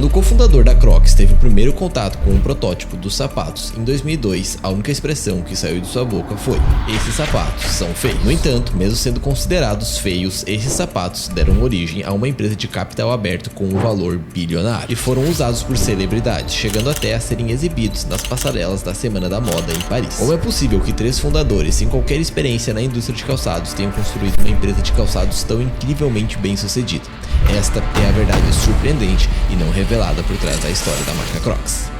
Quando o cofundador da Crocs teve o primeiro contato com um protótipo dos sapatos em 2002, a única expressão que saiu de sua boca foi: esses sapatos são feios. No entanto, mesmo sendo considerados feios, esses sapatos deram origem a uma empresa de capital aberto com um valor bilionário e foram usados por celebridades, chegando até a serem exibidos nas passarelas da Semana da Moda em Paris. Como é possível que 3 fundadores sem qualquer experiência na indústria de calçados tenham construído uma empresa de calçados tão incrivelmente bem sucedida? Esta é a verdade surpreendente e não revelada por trás da história da marca Crocs.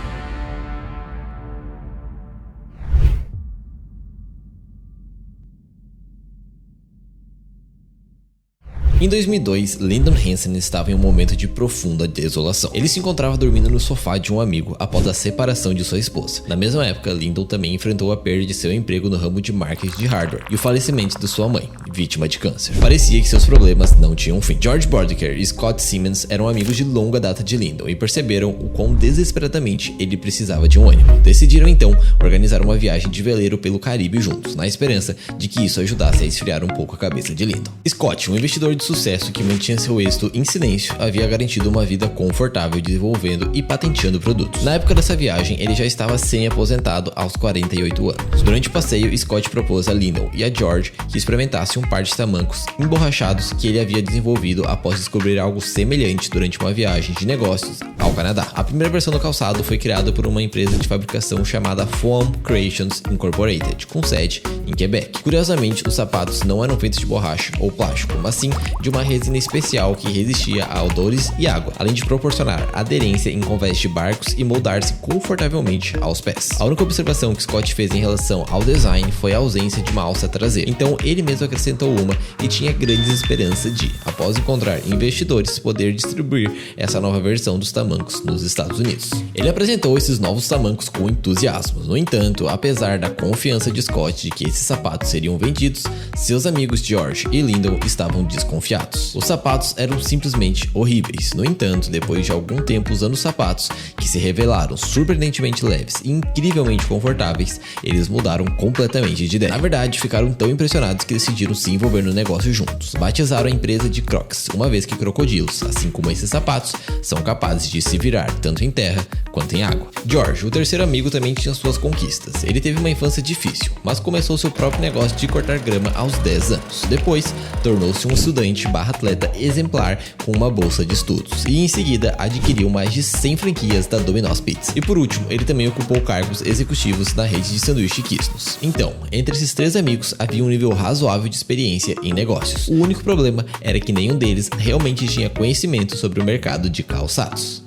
Em 2002, Lyndon Hansen estava em um momento de profunda desolação. Ele se encontrava dormindo no sofá de um amigo após a separação de sua esposa. Na mesma época, Lyndon também enfrentou a perda de seu emprego no ramo de marketing de hardware e o falecimento de sua mãe, vítima de câncer. Parecia que seus problemas não tinham fim. George Boudicca e Scott Simmons eram amigos de longa data de Lyndon e perceberam o quão desesperadamente ele precisava de um ânimo. Decidiram então organizar uma viagem de veleiro pelo Caribe juntos, na esperança de que isso ajudasse a esfriar um pouco a cabeça de Lyndon. Scott, um investidor de sucesso que mantinha seu êxito em silêncio, havia garantido uma vida confortável desenvolvendo e patenteando produtos. Na época dessa viagem, ele já estava semi-aposentado aos 48 anos. Durante o passeio, Scott propôs a Lyndon e a George que experimentassem um par de tamancos emborrachados que ele havia desenvolvido após descobrir algo semelhante durante uma viagem de negócios ao Canadá. A primeira versão do calçado foi criada por uma empresa de fabricação chamada Foam Creations Incorporated, com sede em Quebec. Curiosamente, os sapatos não eram feitos de borracha ou plástico, mas sim de uma resina especial que resistia a odores e água, além de proporcionar aderência em convés de barcos e moldar-se confortavelmente aos pés. A única observação que Scott fez em relação ao design foi a ausência de uma alça traseira, então ele mesmo acrescentou uma e tinha grandes esperanças de, após encontrar investidores, poder distribuir essa nova versão dos tamancos nos Estados Unidos. Ele apresentou esses novos tamancos com entusiasmo. No entanto, apesar da confiança de Scott de que esses sapatos seriam vendidos, seus amigos George e Lyndon estavam desconfiados. Os sapatos eram simplesmente horríveis. No entanto, depois de algum tempo usando sapatos que se revelaram surpreendentemente leves e incrivelmente confortáveis, eles mudaram completamente de ideia. Na verdade, ficaram tão impressionados que decidiram se envolver no negócio juntos. Batizaram a empresa de Crocs, uma vez que crocodilos, assim como esses sapatos, são capazes de se virar tanto em terra quanto em água. George, o terceiro amigo, também tinha suas conquistas. Ele teve uma infância difícil, mas começou seu próprio negócio de cortar grama aos 10 anos. Depois, tornou-se um estudante atleta exemplar com uma bolsa de estudos e em seguida adquiriu mais de 100 franquias da Domino's Pizza. E por último, ele também ocupou cargos executivos na rede de sanduíche Quisnos. Então, entre esses 3 amigos havia um nível razoável de experiência em negócios. O único problema era que nenhum deles realmente tinha conhecimento sobre o mercado de calçados.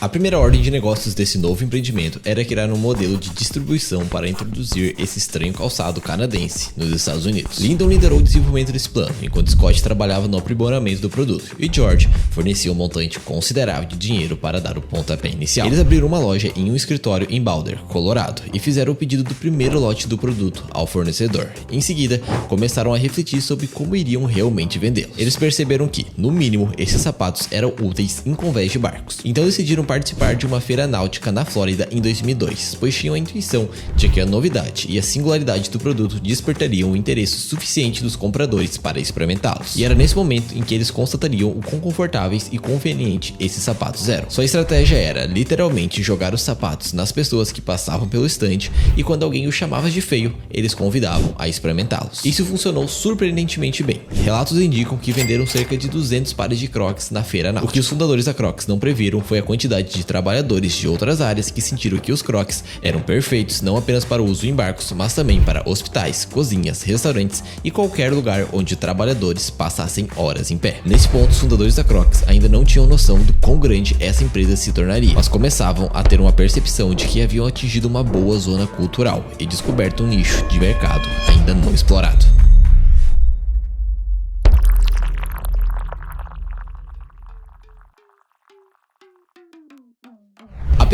A primeira ordem de negócios desse novo empreendimento era criar um modelo de distribuição para introduzir esse estranho calçado canadense nos Estados Unidos. Lyndon liderou o desenvolvimento desse plano, enquanto Scott trabalhava no aprimoramento do produto, e George fornecia um montante considerável de dinheiro para dar o pontapé inicial. Eles abriram uma loja em um escritório em Boulder, Colorado, e fizeram o pedido do primeiro lote do produto ao fornecedor. Em seguida, começaram a refletir sobre como iriam realmente vendê-lo. Eles perceberam que, no mínimo, esses sapatos eram úteis em convés de barcos. Então decidiram participar de uma feira náutica na Flórida em 2002, pois tinham a intuição de que a novidade e a singularidade do produto despertariam o interesse suficiente dos compradores para experimentá-los. E era nesse momento em que eles constatariam o quão confortáveis e convenientes esses sapatos eram. Sua estratégia era, literalmente, jogar os sapatos nas pessoas que passavam pelo estande e quando alguém os chamava de feio, eles convidavam a experimentá-los. Isso funcionou surpreendentemente bem. Relatos indicam que venderam cerca de 200 pares de Crocs na feira náutica. O que os fundadores da Crocs não previram foi a quantidade de trabalhadores de outras áreas que sentiram que os Crocs eram perfeitos não apenas para o uso em barcos, mas também para hospitais, cozinhas, restaurantes e qualquer lugar onde trabalhadores passassem horas em pé. Nesse ponto, os fundadores da Crocs ainda não tinham noção do quão grande essa empresa se tornaria, mas começavam a ter uma percepção de que haviam atingido uma boa zona cultural e descoberto um nicho de mercado ainda não explorado.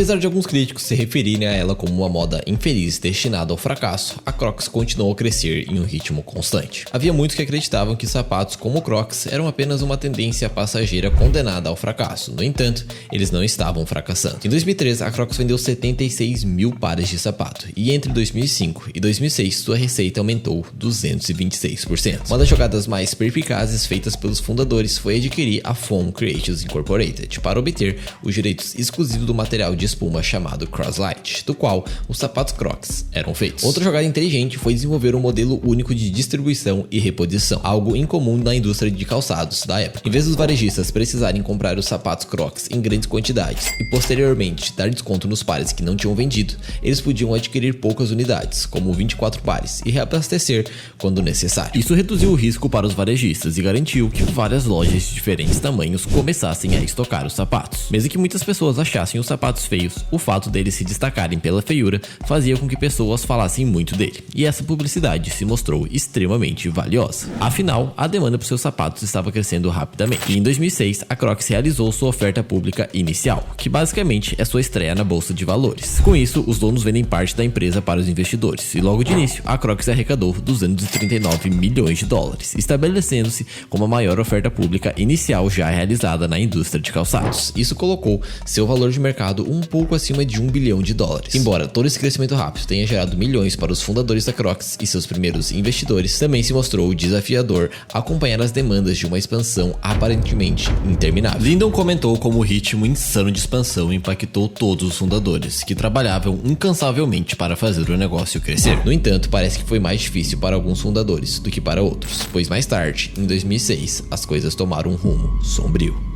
Apesar de alguns críticos se referirem a ela como uma moda infeliz destinada ao fracasso, a Crocs continuou a crescer em um ritmo constante. Havia muitos que acreditavam que sapatos como o Crocs eram apenas uma tendência passageira condenada ao fracasso. No entanto, eles não estavam fracassando. Em 2003, a Crocs vendeu 76 mil pares de sapato, e entre 2005 e 2006, sua receita aumentou 226%. Uma das jogadas mais perspicazes feitas pelos fundadores foi adquirir a Foam Creations Incorporated para obter os direitos exclusivos do material de espuma chamado Croslite, do qual os sapatos Crocs eram feitos. Outra jogada inteligente foi desenvolver um modelo único de distribuição e reposição, algo incomum na indústria de calçados da época. Em vez dos varejistas precisarem comprar os sapatos Crocs em grandes quantidades e posteriormente dar desconto nos pares que não tinham vendido, eles podiam adquirir poucas unidades, como 24 pares, e reabastecer quando necessário. Isso reduziu o risco para os varejistas e garantiu que várias lojas de diferentes tamanhos começassem a estocar os sapatos. Mesmo que muitas pessoas achassem os sapatos feios, o fato deles se destacarem pela feiura fazia com que pessoas falassem muito dele, e essa publicidade se mostrou extremamente valiosa. Afinal, a demanda por seus sapatos estava crescendo rapidamente, e em 2006 a Crocs realizou sua oferta pública inicial, que basicamente é sua estreia na bolsa de valores. Com isso, os donos vendem parte da empresa para os investidores, e logo de início a Crocs arrecadou 239 milhões de dólares, estabelecendo-se como a maior oferta pública inicial já realizada na indústria de calçados. Isso colocou seu valor de mercado um pouco acima de 1 bilhão de dólares. Embora todo esse crescimento rápido tenha gerado milhões para os fundadores da Crocs e seus primeiros investidores, também se mostrou desafiador acompanhar as demandas de uma expansão aparentemente interminável. Lindon comentou como o ritmo insano de expansão impactou todos os fundadores, que trabalhavam incansavelmente para fazer o negócio crescer. No entanto, parece que foi mais difícil para alguns fundadores do que para outros, pois mais tarde, em 2006, as coisas tomaram um rumo sombrio.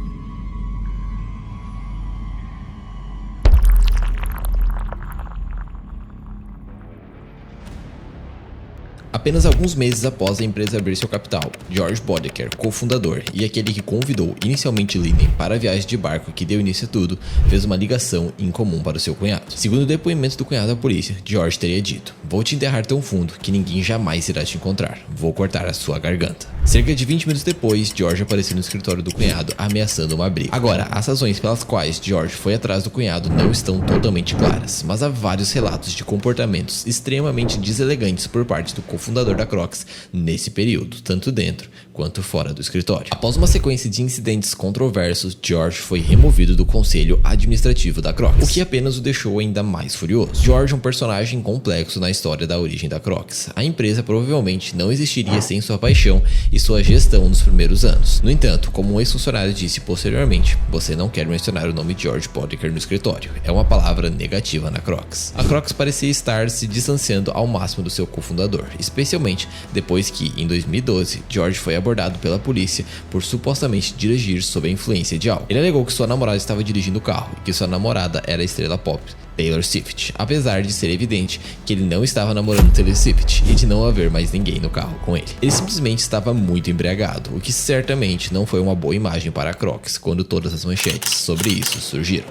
Apenas alguns meses após a empresa abrir seu capital, George Bodeker, cofundador e aquele que convidou inicialmente Lindon para a viagem de barco que deu início a tudo, fez uma ligação incomum para o seu cunhado. Segundo o depoimento do cunhado à polícia, George teria dito: "Vou te enterrar tão fundo que ninguém jamais irá te encontrar. Vou cortar a sua garganta." Cerca de 20 minutos depois, George apareceu no escritório do cunhado ameaçando uma briga. Agora, as razões pelas quais George foi atrás do cunhado não estão totalmente claras, mas há vários relatos de comportamentos extremamente deselegantes por parte do cofundador da Crocs nesse período, tanto dentro quanto fora do escritório. Após uma sequência de incidentes controversos, George foi removido do conselho administrativo da Crocs, o que apenas o deixou ainda mais furioso. George é um personagem complexo na história da origem da Crocs. A empresa provavelmente não existiria sem sua paixão e sua gestão nos primeiros anos. No entanto, como um ex-funcionário disse posteriormente, você não quer mencionar o nome George Bodeker no escritório. É uma palavra negativa na Crocs. A Crocs parecia estar se distanciando ao máximo do seu cofundador, especialmente depois que, em 2012, George foi abordado pela polícia por supostamente dirigir sob a influência de álcool. Ele alegou que sua namorada estava dirigindo o carro e que sua namorada era a estrela pop Taylor Swift, apesar de ser evidente que ele não estava namorando Taylor Swift e de não haver mais ninguém no carro com ele. Ele simplesmente estava muito embriagado, o que certamente não foi uma boa imagem para a Crocs quando todas as manchetes sobre isso surgiram.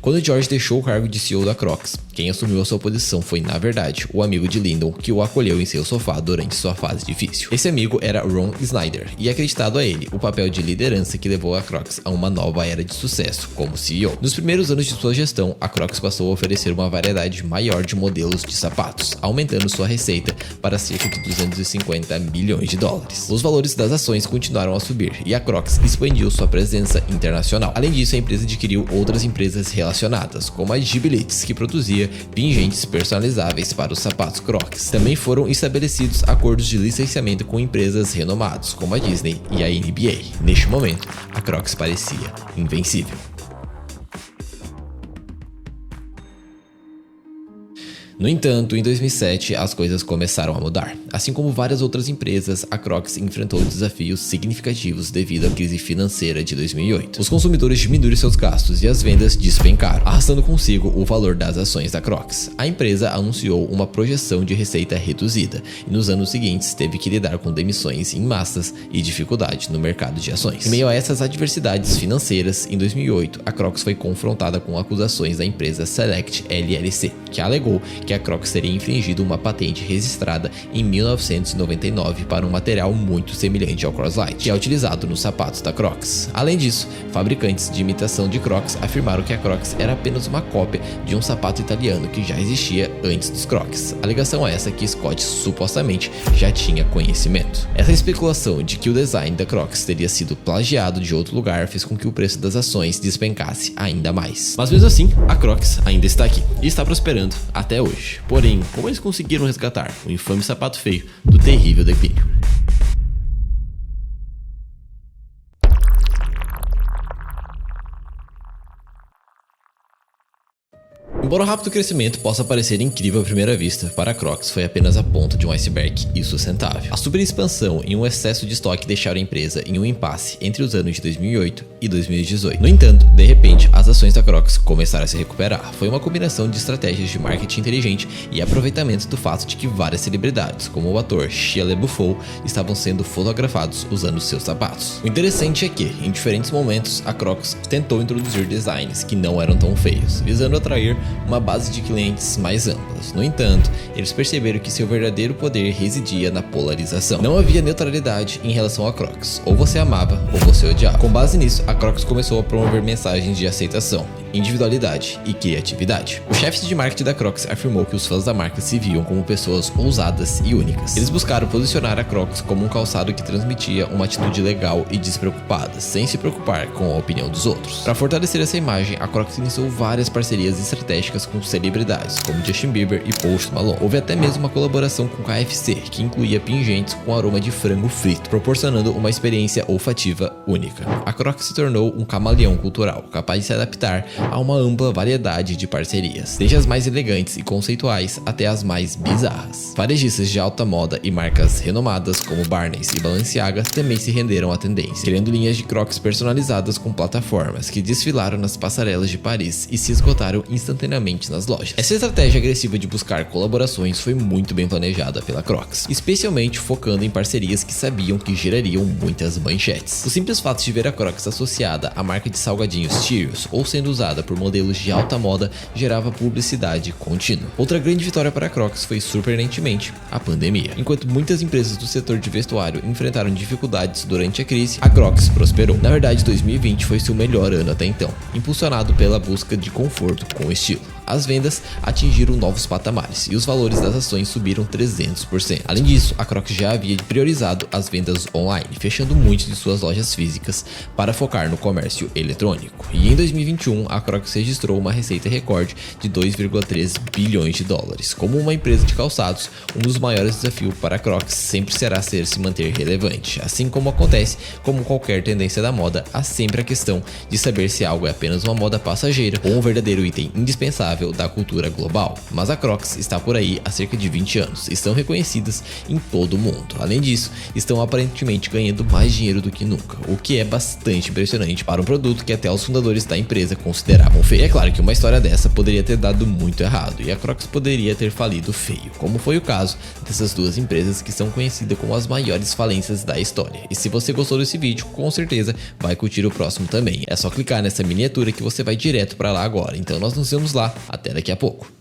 Quando George deixou o cargo de CEO da Crocs, quem assumiu a sua posição foi, na verdade, o amigo de Lindon que o acolheu em seu sofá durante sua fase difícil. Esse amigo era Ron Snyder, e acreditado a ele o papel de liderança que levou a Crocs a uma nova era de sucesso como CEO. Nos primeiros anos de sua gestão, a Crocs passou a oferecer uma variedade maior de modelos de sapatos, aumentando sua receita para cerca de 250 milhões de dólares. Os valores das ações continuaram a subir, e a Crocs expandiu sua presença internacional. Além disso, a empresa adquiriu outras empresas relacionadas, como a Giblets, que produzia pingentes personalizáveis para os sapatos Crocs. Também foram estabelecidos acordos de licenciamento com empresas renomadas, como a Disney e a NBA. Neste momento, a Crocs parecia invencível. No entanto, em 2007, as coisas começaram a mudar. Assim como várias outras empresas, a Crocs enfrentou desafios significativos devido à crise financeira de 2008. Os consumidores diminuíram seus gastos e as vendas despencaram, arrastando consigo o valor das ações da Crocs. A empresa anunciou uma projeção de receita reduzida e nos anos seguintes teve que lidar com demissões em massas e dificuldade no mercado de ações. Em meio a essas adversidades financeiras, em 2008, a Crocs foi confrontada com acusações da empresa Select LLC, que alegou que a Crocs teria infringido uma patente registrada em 1999 para um material muito semelhante ao Croslite, que é utilizado nos sapatos da Crocs. Além disso, fabricantes de imitação de Crocs afirmaram que a Crocs era apenas uma cópia de um sapato italiano que já existia antes dos Crocs. A alegação é essa que Scott supostamente já tinha conhecimento. Essa especulação de que o design da Crocs teria sido plagiado de outro lugar fez com que o preço das ações despencasse ainda mais. Mas mesmo assim, a Crocs ainda está aqui e está prosperando até hoje. Porém, como eles conseguiram resgatar o infame sapato feio do terrível declínio? Embora o rápido crescimento possa parecer incrível à primeira vista, para a Crocs foi apenas a ponta de um iceberg insustentável. A super expansão e um excesso de estoque deixaram a empresa em um impasse entre os anos de 2008 e 2018. No entanto, de repente, as ações da Crocs começaram a se recuperar. Foi uma combinação de estratégias de marketing inteligente e aproveitamento do fato de que várias celebridades, como o ator Shia LaBeouf, estavam sendo fotografados usando seus sapatos. O interessante é que, em diferentes momentos, a Crocs tentou introduzir designs que não eram tão feios, visando atrair uma base de clientes mais amplas. No entanto, eles perceberam que seu verdadeiro poder residia na polarização. Não havia neutralidade em relação a Crocs, ou você amava ou você odiava. Com base nisso, a Crocs começou a promover mensagens de aceitação, individualidade e criatividade. O chefe de marketing da Crocs afirmou que os fãs da marca se viam como pessoas ousadas e únicas. Eles buscaram posicionar a Crocs como um calçado que transmitia uma atitude legal e despreocupada, sem se preocupar com a opinião dos outros. Para fortalecer essa imagem, a Crocs iniciou várias parcerias estratégicas com celebridades como Justin Bieber e Post Malone. Houve até mesmo uma colaboração com KFC, que incluía pingentes com aroma de frango frito, proporcionando uma experiência olfativa única. A Crocs se tornou um camaleão cultural, capaz de se adaptar a uma ampla variedade de parcerias, desde as mais elegantes e conceituais até as mais bizarras. Varejistas de alta moda e marcas renomadas como Barneys e Balenciaga também se renderam à tendência, criando linhas de Crocs personalizadas com plataformas que desfilaram nas passarelas de Paris e se esgotaram instantaneamente nas lojas. Essa estratégia agressiva de buscar colaborações foi muito bem planejada pela Crocs, especialmente focando em parcerias que sabiam que gerariam muitas manchetes. O simples fato de ver a Crocs associada à marca de salgadinhos Cheerios ou sendo usada por modelos de alta moda gerava publicidade contínua. Outra grande vitória para a Crocs foi, surpreendentemente, a pandemia. Enquanto muitas empresas do setor de vestuário enfrentaram dificuldades durante a crise, a Crocs prosperou. Na verdade, 2020 foi seu melhor ano até então, impulsionado pela busca de conforto com estilo. As vendas atingiram novos patamares e os valores das ações subiram 300%. Além disso, a Crocs já havia priorizado as vendas online, fechando muitas de suas lojas físicas para focar no comércio eletrônico. E em 2021, a Crocs registrou uma receita recorde de 2,3 bilhões de dólares. Como uma empresa de calçados, um dos maiores desafios para a Crocs sempre será se manter relevante. Assim como acontece com qualquer tendência da moda, há sempre a questão de saber se algo é apenas uma moda passageira ou um verdadeiro item indispensável da cultura global. Mas a Crocs está por aí há cerca de 20 anos e estão reconhecidas em todo o mundo. Além disso, estão aparentemente ganhando mais dinheiro do que nunca, o que é bastante impressionante para um produto que até os fundadores da empresa consideravam feio. É claro que uma história dessa poderia ter dado muito errado e a Crocs poderia ter falido feio, como foi o caso dessas duas empresas que são conhecidas como as maiores falências da história. E se você gostou desse vídeo, com certeza vai curtir o próximo também. É só clicar nessa miniatura que você vai direto para lá agora. Então nós nos vemos lá. Até daqui a pouco.